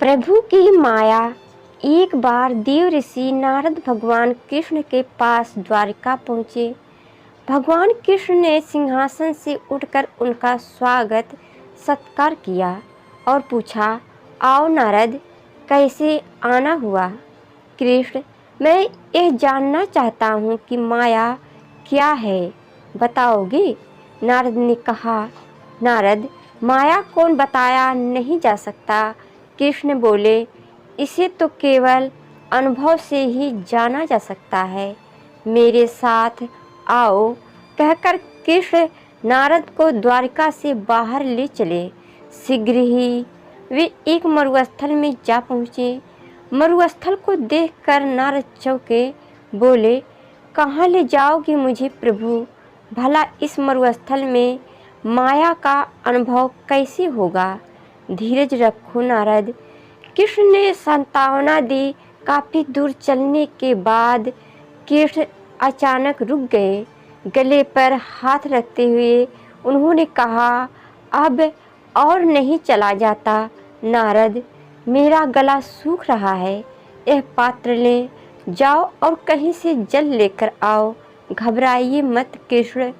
प्रभु की माया। एक बार देव ऋषि नारद भगवान कृष्ण के पास द्वारिका पहुँचे। भगवान कृष्ण ने सिंहासन से उठकर उनका स्वागत सत्कार किया और पूछा, आओ नारद, कैसे आना हुआ? कृष्ण, मैं यह जानना चाहता हूँ कि माया क्या है, बताओगे? नारद ने कहा, नारद, माया कौन बताया नहीं जा सकता। कृष्ण बोले, इसे तो केवल अनुभव से ही जाना जा सकता है। मेरे साथ आओ, कहकर कृष्ण नारद को द्वारिका से बाहर ले चले। शीघ्र ही वे एक मरुस्थल में जा पहुँचे। मरुस्थल को देखकर नारद चौंके, बोले, कहाँ ले जाओगे मुझे प्रभु? भला इस मरुस्थल में माया का अनुभव कैसे होगा? धीरज रखो नारद। कृष्ण ने सांत्वना दी। काफी दूर चलने के बाद कृष्ण अचानक रुक गए। गले पर हाथ रखते हुए उन्होंने कहा, अब और नहीं चला जाता नारद, मेरा गला सूख रहा है। यह पात्र ले जाओ और कहीं से जल लेकर आओ, घबराइए मत कृष्ण।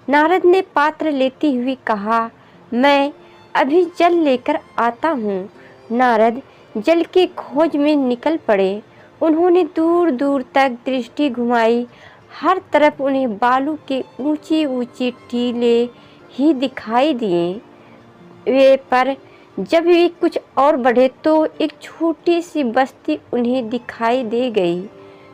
नारद ने पात्र लेती हुई कहा, मैं अभी जल लेकर आता हूँ। नारद जल की खोज में निकल पड़े। उन्होंने दूर दूर तक दृष्टि घुमाई। हर तरफ उन्हें बालू के ऊंची ऊंची टीले ही दिखाई दिए। वे पर जब वे कुछ और बढ़े तो एक छोटी सी बस्ती उन्हें दिखाई दे गई।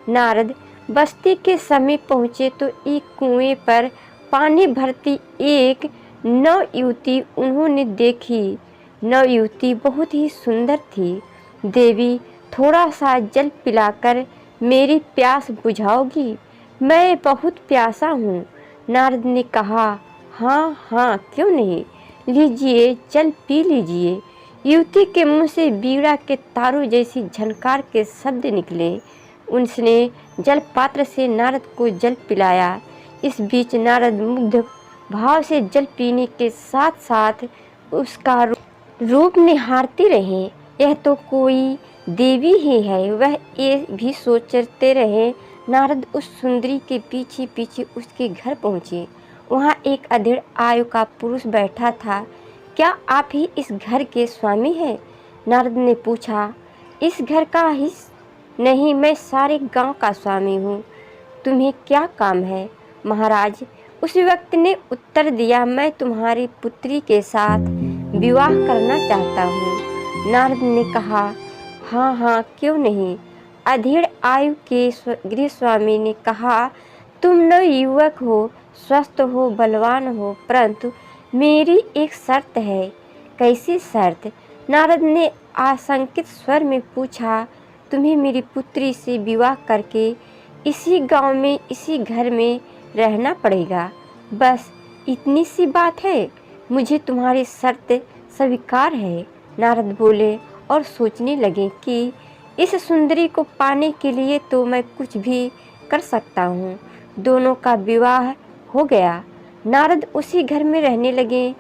नारद बस्ती के समीप पहुँचे तो एक कुएं पर पानी भरती एक नवयुवती उन्होंने देखी। नवयुवती बहुत ही सुंदर थी। देवी, थोड़ा सा जल पिलाकर मेरी प्यास बुझाओगी? मैं बहुत प्यासा हूँ। नारद ने कहा, हाँ हाँ, क्यों नहीं, लीजिए, जल पी लीजिए। युवती के मुंह से बीड़ा के तारों जैसी झनकार के शब्द निकले। उसने जल पात्र से नारद को जल पिलाया। इस बीच नारद मुग्ध भाव से जल पीने के साथ साथ उसका रूप निहारते रहे। यह तो कोई देवी ही है, वह ये भी सोचते रहे। नारद उस सुंदरी के पीछे पीछे उसके घर पहुँचे। वहाँ एक अधेड़ आयु का पुरुष बैठा था। क्या आप ही इस घर के स्वामी हैं? नारद ने पूछा। इस घर का ही नहीं, मैं सारे गांव का स्वामी हूँ। तुम्हें क्या काम है महाराज? उस व्यक्ति ने उत्तर दिया, मैं तुम्हारी पुत्री के साथ विवाह करना चाहता हूँ। नारद ने कहा, हाँ हाँ, क्यों नहीं। अधेड़ आयु के गृह स्वामी ने कहा, तुम नव युवक हो, स्वस्थ हो, बलवान हो, परंतु मेरी एक शर्त है। कैसी शर्त? नारद ने आशंकित स्वर में पूछा। तुम्हें मेरी पुत्री से विवाह करके इसी गांव में, इसी घर में रहना पड़ेगा। बस इतनी सी बात है। मुझे तुम्हारी शर्त स्वीकार है। नारद बोले और सोचने लगे कि इस सुंदरी को पाने के लिए तो मैं कुछ भी कर सकता हूँ। दोनों का विवाह हो गया। नारद उसी घर में रहने लगे।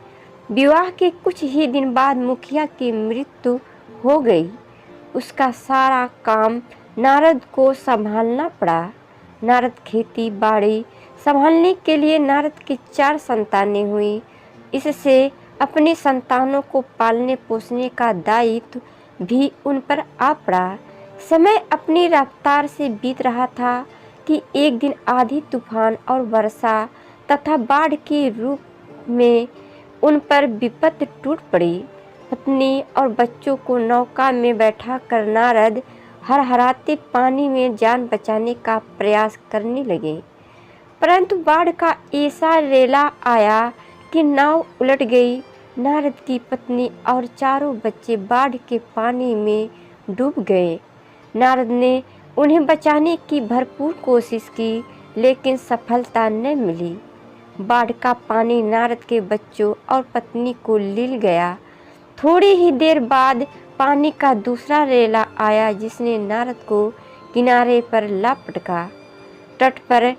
विवाह के कुछ ही दिन बाद मुखिया की मृत्यु हो गई। उसका सारा काम नारद को संभालना पड़ा। नारद खेती बाड़ी संभालने के लिए नारद की 4 संतानें हुई। इससे अपनी संतानों को पालने पोसने का दायित्व भी उन पर आ पड़ा। समय अपनी रफ्तार से बीत रहा था कि एक दिन आंधी तूफान और वर्षा तथा बाढ़ के रूप में उन पर विपत्ति टूट पड़ी। पत्नी और बच्चों को नौका में बैठाकर नारद हरहराते पानी में जान बचाने का प्रयास करने लगे, परंतु बाढ़ का ऐसा रेला आया कि नाव उलट गई। नारद की पत्नी और चारों बच्चे बाढ़ के पानी में डूब गए। नारद ने उन्हें बचाने की भरपूर कोशिश की, लेकिन सफलता न मिली। बाढ़ का पानी नारद के बच्चों और पत्नी को ले गया। थोड़ी ही देर बाद पानी का दूसरा रेला आया, जिसने नारद को किनारे पर ला पटका। तट पर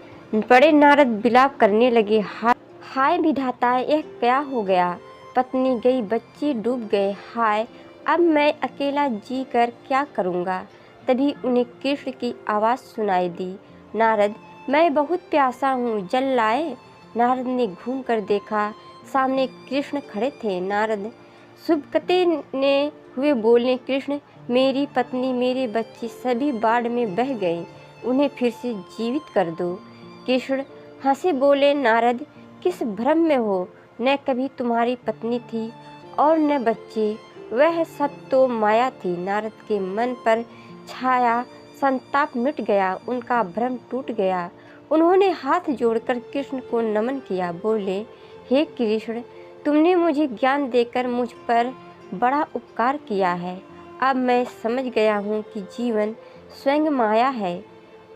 बड़े नारद विलाप करने लगे, हाय विधाता, यह क्या हो गया? पत्नी गई, बच्चे डूब गए, हाय। अब मैं अकेला जी कर क्या करूँगा। तभी उन्हें कृष्ण की आवाज़ सुनाई दी, नारद, मैं बहुत प्यासा हूँ, जल लाए। नारद ने घूम कर देखा, सामने कृष्ण खड़े थे। नारद सुबकते ने हुए बोले, कृष्ण, मेरी पत्नी, मेरे बच्चे सभी बाढ़ में बह गए, उन्हें फिर से जीवित कर दो। कृष्ण हंसे बोले, नारद, किस भ्रम में हो, न कभी तुम्हारी पत्नी थी और न बच्चे, वह सब तो माया थी। नारद के मन पर छाया संताप मिट गया, उनका भ्रम टूट गया। उन्होंने हाथ जोड़कर कृष्ण को नमन किया, बोले, हे कृष्ण, तुमने मुझे ज्ञान देकर मुझ पर बड़ा उपकार किया है। अब मैं समझ गया हूँ कि जीवन स्वयं माया है,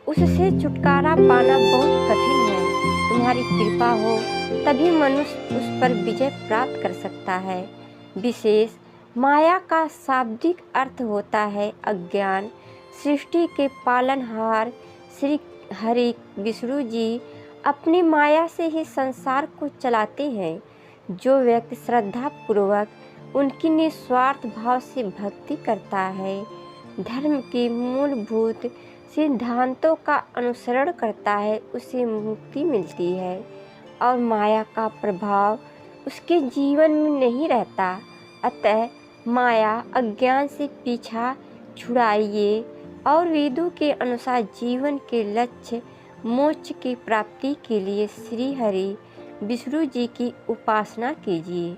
उससे छुटकारा पाना बहुत कठिन है। तुम्हारी कृपा हो तभी मनुष्य उस पर विजय प्राप्त कर सकता है। विशेष माया का शाब्दिक अर्थ होता है अज्ञान। सृष्टि के पालनहार श्री हरि विष्णु जी अपनी माया से ही संसार को चलाते हैं। जो व्यक्ति श्रद्धा पूर्वक उनकी निस्वार्थ भाव से भक्ति करता है, धर्म के मूलभूत सिद्धांतों का अनुसरण करता है, उसे मुक्ति मिलती है और माया का प्रभाव उसके जीवन में नहीं रहता। अतः माया अज्ञान से पीछा छुड़ाइए और वेदों के अनुसार जीवन के लक्ष्य मोक्ष की प्राप्ति के लिए श्री हरि विष्णु जी की उपासना कीजिए।